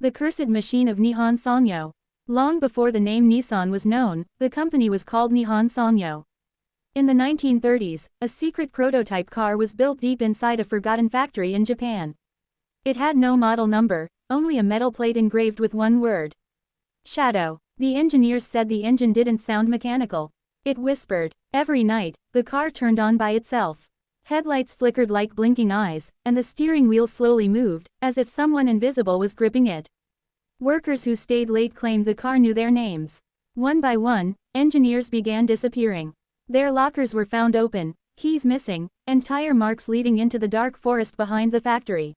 The cursed machine of Nihon Sangyo. Long before the name Nissan was known, the company was called Nihon Sangyo. In the 1930s, a secret prototype car was built deep inside a forgotten factory in Japan. It had no model number, only a metal plate engraved with one word. Shadow. The engineers said the engine didn't sound mechanical. It whispered. Every night, the car turned on by itself. Headlights flickered like blinking eyes, and the steering wheel slowly moved, as if someone invisible was gripping it. Workers who stayed late claimed the car knew their names. One by one, engineers began disappearing. Their lockers were found open, keys missing, and tire marks leading into the dark forest behind the factory.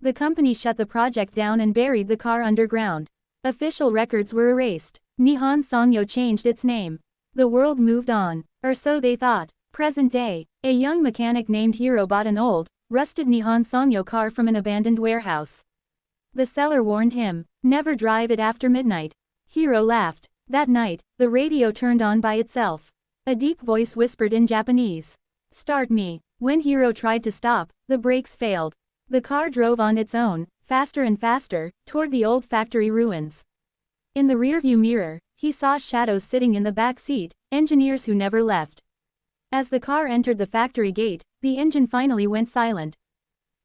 The company shut the project down and buried the car underground. Official records were erased. Nihon Sangyo changed its name. The world moved on, or so they thought. Present day, a young mechanic named Hiro bought an old, rusted Nihon Sangyo car from an abandoned warehouse. The seller warned him, never drive it after midnight. Hiro laughed. That night, the radio turned on by itself. A deep voice whispered in Japanese. Start me. When Hiro tried to stop, the brakes failed. The car drove on its own, faster and faster, toward the old factory ruins. In the rearview mirror, he saw shadows sitting in the back seat, engineers who never left. As the car entered the factory gate, the engine finally went silent.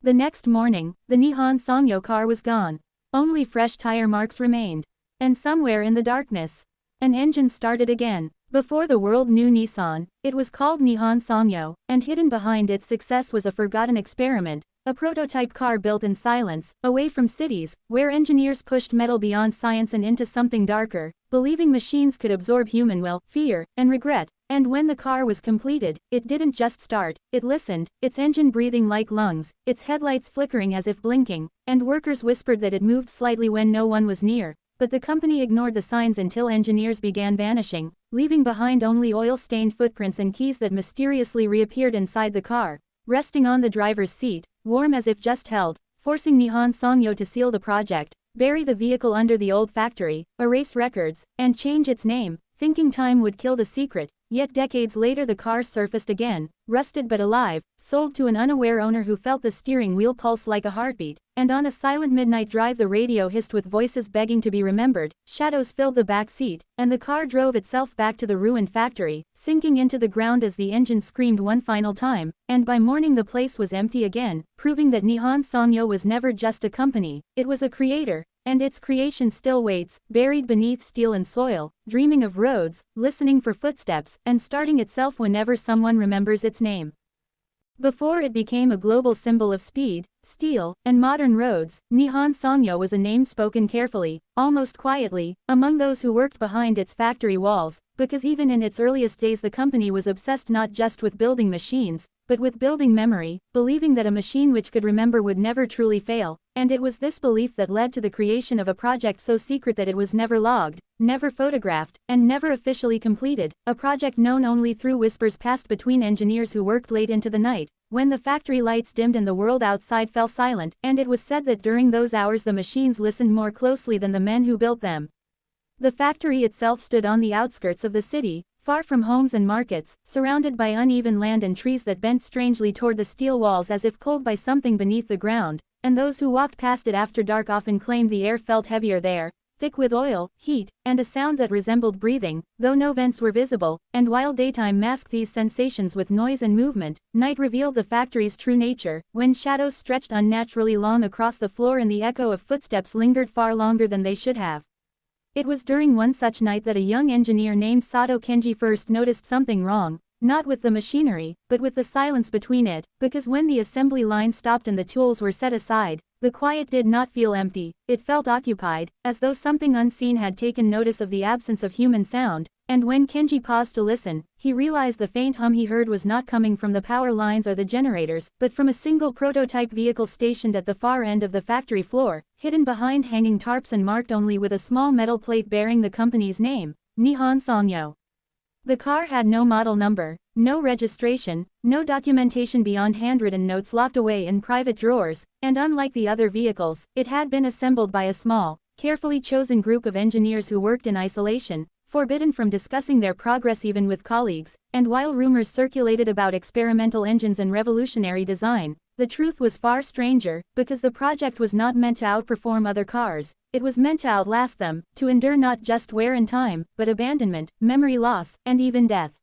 The next morning, the Nihon Sangyo car was gone. Only fresh tire marks remained. And somewhere in the darkness, an engine started again. Before the world knew Nissan, it was called Nihon Sangyo, and hidden behind its success was a forgotten experiment, a prototype car built in silence, away from cities, where engineers pushed metal beyond science and into something darker, believing machines could absorb human will, fear, and regret. And when the car was completed, it didn't just start, it listened, its engine breathing like lungs, its headlights flickering as if blinking, and workers whispered that it moved slightly when no one was near. But the company ignored the signs until engineers began vanishing, leaving behind only oil-stained footprints and keys that mysteriously reappeared inside the car, resting on the driver's seat, warm as if just held, forcing Nihon Sangyo to seal the project, bury the vehicle under the old factory, erase records, and change its name, thinking time would kill the secret. Yet decades later the car surfaced again, rusted but alive, sold to an unaware owner who felt the steering wheel pulse like a heartbeat, and on a silent midnight drive the radio hissed with voices begging to be remembered, shadows filled the back seat, and the car drove itself back to the ruined factory, sinking into the ground as the engine screamed one final time, and by morning the place was empty again, proving that Nihon Sangyo was never just a company, it was a creator. And its creation still waits, buried beneath steel and soil, dreaming of roads, listening for footsteps, and starting itself whenever someone remembers its name. Before it became a global symbol of speed, steel, and modern roads, Nihon Sangyo was a name spoken carefully, almost quietly, among those who worked behind its factory walls, because even in its earliest days the company was obsessed not just with building machines, but with building memory, believing that a machine which could remember would never truly fail, and it was this belief that led to the creation of a project so secret that it was never logged, never photographed, and never officially completed, a project known only through whispers passed between engineers who worked late into the night, when the factory lights dimmed and the world outside fell silent, and it was said that during those hours the machines listened more closely than the men who built them. The factory itself stood on the outskirts of the city, far from homes and markets, surrounded by uneven land and trees that bent strangely toward the steel walls as if pulled by something beneath the ground, and those who walked past it after dark often claimed the air felt heavier there, thick with oil, heat, and a sound that resembled breathing, though no vents were visible, and while daytime masked these sensations with noise and movement, night revealed the factory's true nature, when shadows stretched unnaturally long across the floor and the echo of footsteps lingered far longer than they should have. It was during one such night that a young engineer named Sato Kenji first noticed something wrong, not with the machinery, but with the silence between it, because when the assembly line stopped and the tools were set aside, the quiet did not feel empty, it felt occupied, as though something unseen had taken notice of the absence of human sound, and when Kenji paused to listen, he realized the faint hum he heard was not coming from the power lines or the generators, but from a single prototype vehicle stationed at the far end of the factory floor, hidden behind hanging tarps and marked only with a small metal plate bearing the company's name, Nihon Sangyo. The car had no model number, no registration, no documentation beyond handwritten notes locked away in private drawers, and unlike the other vehicles, it had been assembled by a small, carefully chosen group of engineers who worked in isolation, forbidden from discussing their progress even with colleagues, and while rumors circulated about experimental engines and revolutionary design, the truth was far stranger, because the project was not meant to outperform other cars, it was meant to outlast them, to endure not just wear and time, but abandonment, memory loss, and even death.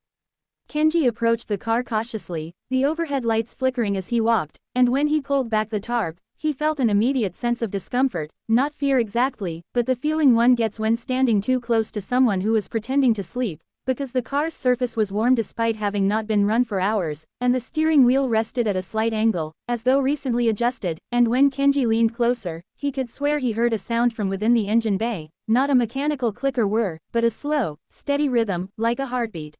Kenji approached the car cautiously, the overhead lights flickering as he walked, and when he pulled back the tarp, he felt an immediate sense of discomfort, not fear exactly, but the feeling one gets when standing too close to someone who was pretending to sleep, because the car's surface was warm despite having not been run for hours, and the steering wheel rested at a slight angle, as though recently adjusted, and when Kenji leaned closer, he could swear he heard a sound from within the engine bay, not a mechanical click or whir, but a slow, steady rhythm, like a heartbeat.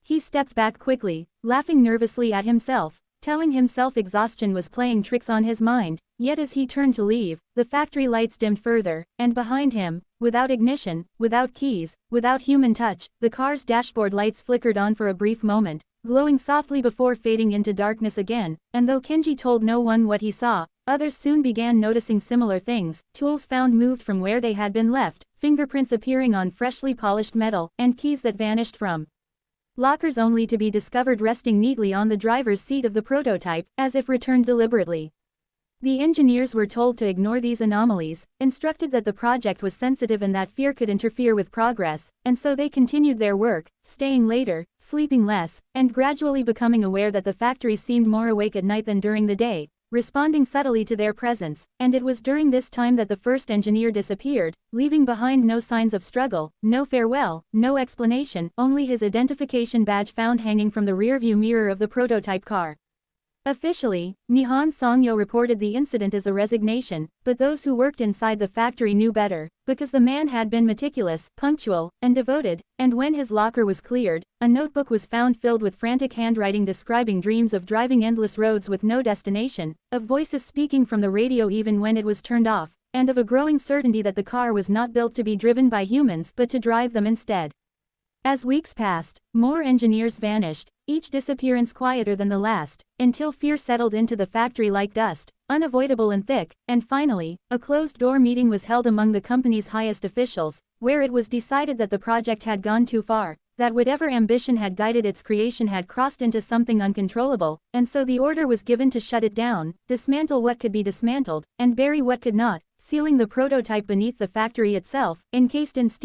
He stepped back quickly, laughing nervously at himself, telling himself exhaustion was playing tricks on his mind, yet as he turned to leave, the factory lights dimmed further, and behind him, without ignition, without keys, without human touch, the car's dashboard lights flickered on for a brief moment, glowing softly before fading into darkness again, and though Kenji told no one what he saw, others soon began noticing similar things, tools found moved from where they had been left, fingerprints appearing on freshly polished metal, and keys that vanished from lockers only to be discovered resting neatly on the driver's seat of the prototype, as if returned deliberately. The engineers were told to ignore these anomalies, instructed that the project was sensitive and that fear could interfere with progress, and so they continued their work, staying later, sleeping less, and gradually becoming aware that the factory seemed more awake at night than during the day, responding subtly to their presence, and it was during this time that the first engineer disappeared, leaving behind no signs of struggle, no farewell, no explanation, only his identification badge found hanging from the rearview mirror of the prototype car. Officially, Nihon Sangyo reported the incident as a resignation, but those who worked inside the factory knew better, because the man had been meticulous, punctual, and devoted, and when his locker was cleared, a notebook was found filled with frantic handwriting describing dreams of driving endless roads with no destination, of voices speaking from the radio even when it was turned off, and of a growing certainty that the car was not built to be driven by humans but to drive them instead. As weeks passed, more engineers vanished, each disappearance quieter than the last, until fear settled into the factory like dust, unavoidable and thick, and finally, a closed-door meeting was held among the company's highest officials, where it was decided that the project had gone too far, that whatever ambition had guided its creation had crossed into something uncontrollable, and so the order was given to shut it down, dismantle what could be dismantled, and bury what could not, sealing the prototype beneath the factory itself, encased in steel.